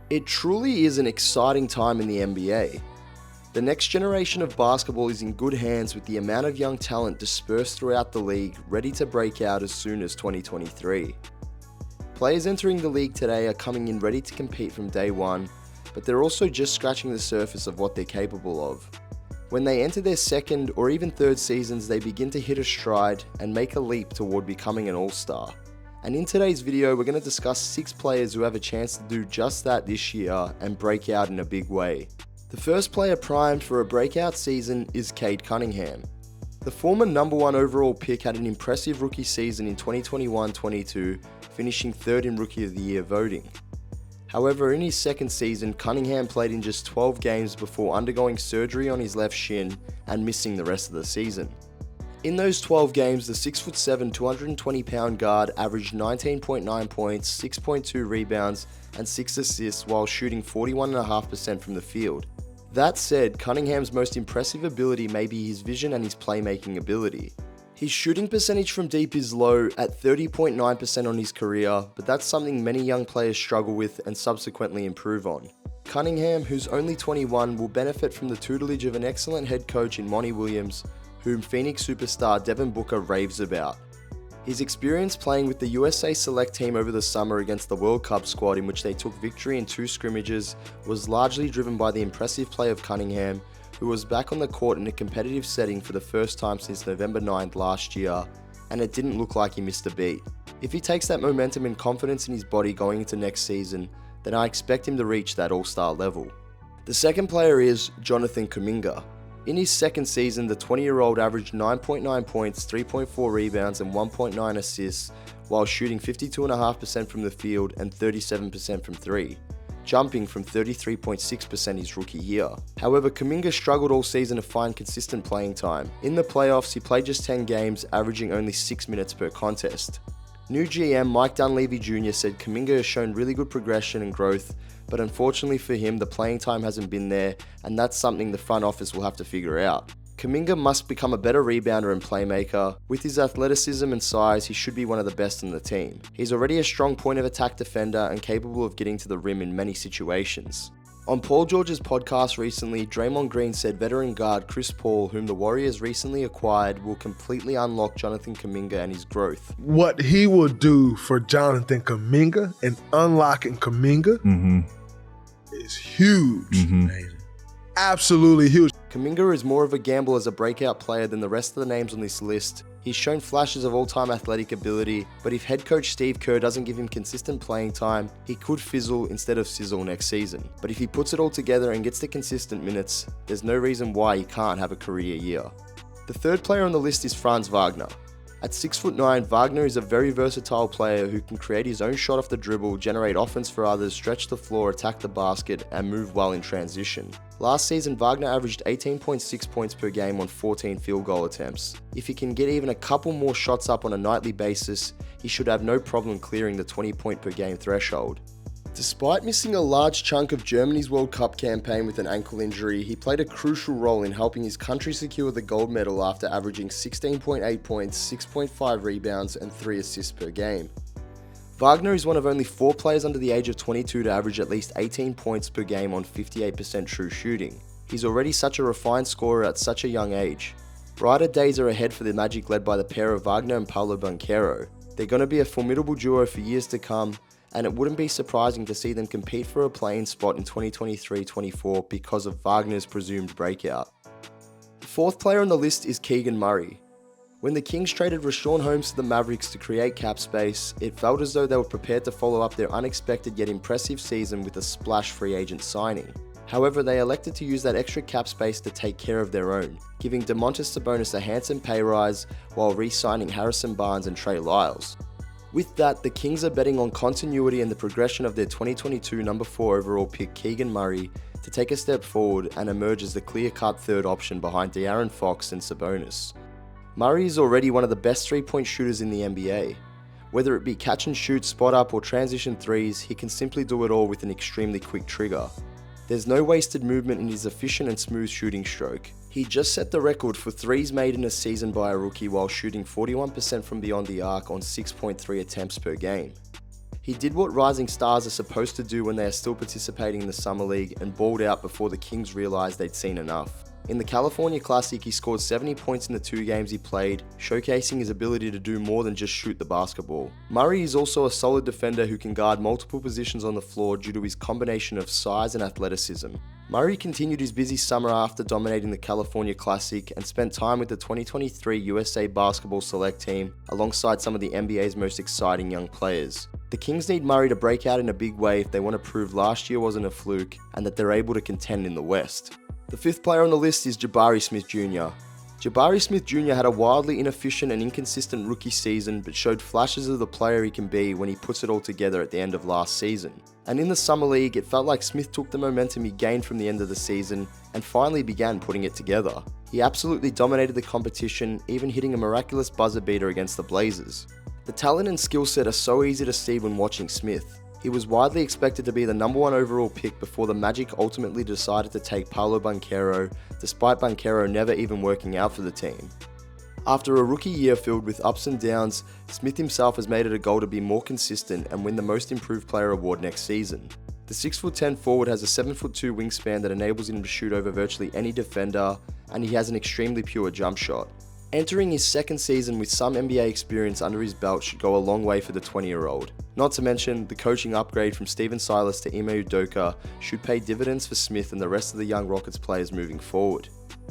It truly is an exciting time in the NBA. The next generation of basketball is in good hands with the amount of young talent dispersed throughout the league ready to break out as soon as 2023. Players entering the league today are coming in ready to compete from day one, but they're also just scratching the surface of what they're capable of. When they enter their second or even third seasons, they begin to hit a stride and make a leap toward becoming an all-star. And in today's video, we're going to discuss 6 players who have a chance to do just that this year and break out in a big way. The first player primed for a breakout season is Cade Cunningham. The former #1 overall pick had an impressive rookie season in 2021-22, finishing 3rd in Rookie of the Year voting. However, in his second season, Cunningham played in just 12 games before undergoing surgery on his left shin and missing the rest of the season. In those 12 games, the 6'7", 220-pound guard averaged 19.9 points, 6.2 rebounds, and 6 assists while shooting 41.5% from the field. That said, Cunningham's most impressive ability may be his vision and his playmaking ability. His shooting percentage from deep is low at 30.9% on his career, but that's something many young players struggle with and subsequently improve on. Cunningham, who's only 21, will benefit from the tutelage of an excellent head coach in Monty Williams, whom Phoenix superstar Devin Booker raves about. His experience playing with the USA Select team over the summer against the World Cup squad, in which they took victory in 2 scrimmages, was largely driven by the impressive play of Cunningham, who was back on the court in a competitive setting for the first time since November 9th last year, and it didn't look like he missed a beat. If he takes that momentum and confidence in his body going into next season, then I expect him to reach that all-star level. The second player is Jonathan Kuminga. In his second season, the 20-year-old averaged 9.9 points, 3.4 rebounds, and 1.9 assists, while shooting 52.5% from the field and 37% from 3, jumping from 33.6% his rookie year. However, Kuminga struggled all season to find consistent playing time. In the playoffs, he played just 10 games, averaging only 6 minutes per contest. New GM Mike Dunleavy Jr. said Kuminga has shown really good progression and growth, but unfortunately for him, the playing time hasn't been there, and that's something the front office will have to figure out. Kuminga must become a better rebounder and playmaker. With his athleticism and size, he should be one of the best on the team. He's already a strong point of attack defender and capable of getting to the rim in many situations. On Paul George's podcast recently, Draymond Green said veteran guard Chris Paul, whom the Warriors recently acquired, will completely unlock Jonathan Kuminga and his growth. What he will do for Jonathan Kuminga and unlocking Kuminga is huge. Absolutely huge. Kuminga is more of a gamble as a breakout player than the rest of the names on this list. He's shown flashes of all-time athletic ability, but if head coach Steve Kerr doesn't give him consistent playing time, he could fizzle instead of sizzle next season. But if he puts it all together and gets the consistent minutes, there's no reason why he can't have a career year. The third player on the list is Franz Wagner. At 6'9", Wagner is a very versatile player who can create his own shot off the dribble, generate offense for others, stretch the floor, attack the basket, and move well in transition. Last season, Wagner averaged 18.6 points per game on 14 field goal attempts. If he can get even a couple more shots up on a nightly basis, he should have no problem clearing the 20-point per game threshold. Despite missing a large chunk of Germany's World Cup campaign with an ankle injury, he played a crucial role in helping his country secure the gold medal after averaging 16.8 points, 6.5 rebounds, and 3 assists per game. Wagner is one of only 4 players under the age of 22 to average at least 18 points per game on 58% true shooting. He's already such a refined scorer at such a young age. Brighter days are ahead for the Magic led by the pair of Wagner and Paolo Banchero. They're going to be a formidable duo for years to come, and it wouldn't be surprising to see them compete for a playing spot in 2023-24 because of Wagner's presumed breakout. The fourth player on the list is Keegan Murray. When the Kings traded Rashawn Holmes to the Mavericks to create cap space, it felt as though they were prepared to follow up their unexpected yet impressive season with a splash free agent signing. However, they elected to use that extra cap space to take care of their own, giving Domantas Sabonis a handsome pay rise while re-signing Harrison Barnes and Trey Lyles. With that, the Kings are betting on continuity and the progression of their 2022 number 4 overall pick Keegan Murray to take a step forward and emerge as the clear-cut third option behind De'Aaron Fox and Sabonis. Murray is already one of the best 3-point shooters in the NBA. Whether it be catch and shoot, spot up, or transition threes, he can simply do it all with an extremely quick trigger. There's no wasted movement in his efficient and smooth shooting stroke. He just set the record for threes made in a season by a rookie while shooting 41% from beyond the arc on 6.3 attempts per game. He did what rising stars are supposed to do when they are still participating in the Summer League and balled out before the Kings realised they'd seen enough. In the California Classic, he scored 70 points in the 2 games he played, showcasing his ability to do more than just shoot the basketball. Murray is also a solid defender who can guard multiple positions on the floor due to his combination of size and athleticism. Murray continued his busy summer after dominating the California Classic and spent time with the 2023 USA Basketball Select Team alongside some of the NBA's most exciting young players. The Kings need Murray to break out in a big way if they want to prove last year wasn't a fluke and that they're able to contend in the West. The 5th player on the list is Jabari Smith Jr. Jabari Smith Jr. had a wildly inefficient and inconsistent rookie season but showed flashes of the player he can be when he puts it all together at the end of last season. And in the Summer League, it felt like Smith took the momentum he gained from the end of the season and finally began putting it together. He absolutely dominated the competition, even hitting a miraculous buzzer beater against the Blazers. The talent and skill set are so easy to see when watching Smith. He was widely expected to be the #1 overall pick before the Magic ultimately decided to take Paolo Banchero, despite Banchero never even working out for the team. After a rookie year filled with ups and downs, Smith himself has made it a goal to be more consistent and win the Most Improved Player award next season. The 6'10" forward has a 7'2" wingspan that enables him to shoot over virtually any defender, and he has an extremely pure jump shot. Entering his 2nd season with some NBA experience under his belt should go a long way for the 20-year-old. Not to mention, the coaching upgrade from Steven Silas to Ime Udoka should pay dividends for Smith and the rest of the young Rockets players moving forward.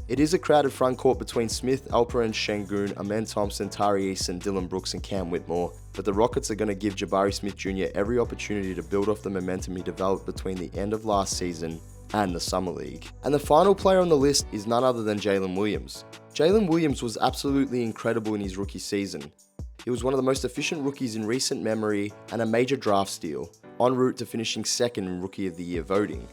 It is a crowded frontcourt between Smith, Alperen Şengün, Amen Thompson, Tari Eason, Dylan Brooks and Cam Whitmore, but the Rockets are going to give Jabari Smith Jr. every opportunity to build off the momentum he developed between the end of last season and the Summer League. And the final player on the list is none other than Jalen Williams. Jalen Williams was absolutely incredible in his rookie season. He was one of the most efficient rookies in recent memory and a major draft steal, en route to finishing 2nd in Rookie of the Year voting.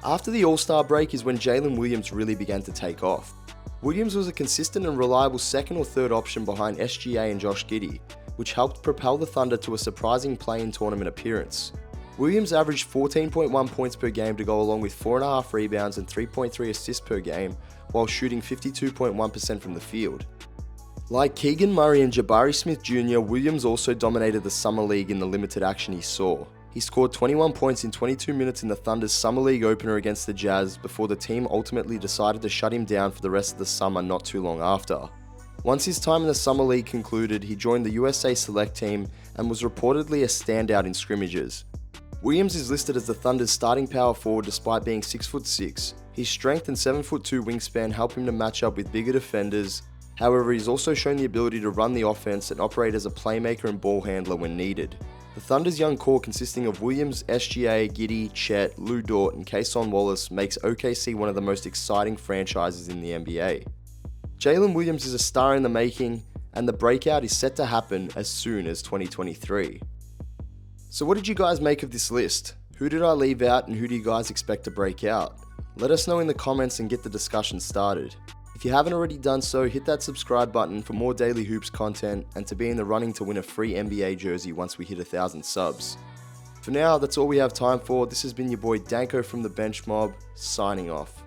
After the All-Star break is when Jalen Williams really began to take off. Williams was a consistent and reliable 2nd or 3rd option behind SGA and Josh Giddey, which helped propel the Thunder to a surprising play-in tournament appearance. Williams averaged 14.1 points per game to go along with 4.5 rebounds and 3.3 assists per game, while shooting 52.1% from the field. Like Keegan Murray and Jabari Smith Jr., Williams also dominated the Summer League in the limited action he saw. He scored 21 points in 22 minutes in the Thunder's Summer League opener against the Jazz before the team ultimately decided to shut him down for the rest of the summer not too long after. Once his time in the Summer League concluded, he joined the USA Select Team and was reportedly a standout in scrimmages. Williams is listed as the Thunder's starting power forward despite being 6'6". His strength and 7'2" wingspan help him to match up with bigger defenders. However, he's also shown the ability to run the offense and operate as a playmaker and ball handler when needed. The Thunder's young core consisting of Williams, SGA, Giddey, Chet, Lou Dort and Cason Wallace makes OKC one of the most exciting franchises in the NBA. Jalen Williams is a star in the making, and the breakout is set to happen as soon as 2023. So what did you guys make of this list? Who did I leave out and who do you guys expect to break out? Let us know in the comments and get the discussion started. If you haven't already done so, hit that subscribe button for more daily hoops content and to be in the running to win a free NBA jersey once we hit 1,000 subs. For now, that's all we have time for. This has been your boy Danko from the Bench Mob, signing off.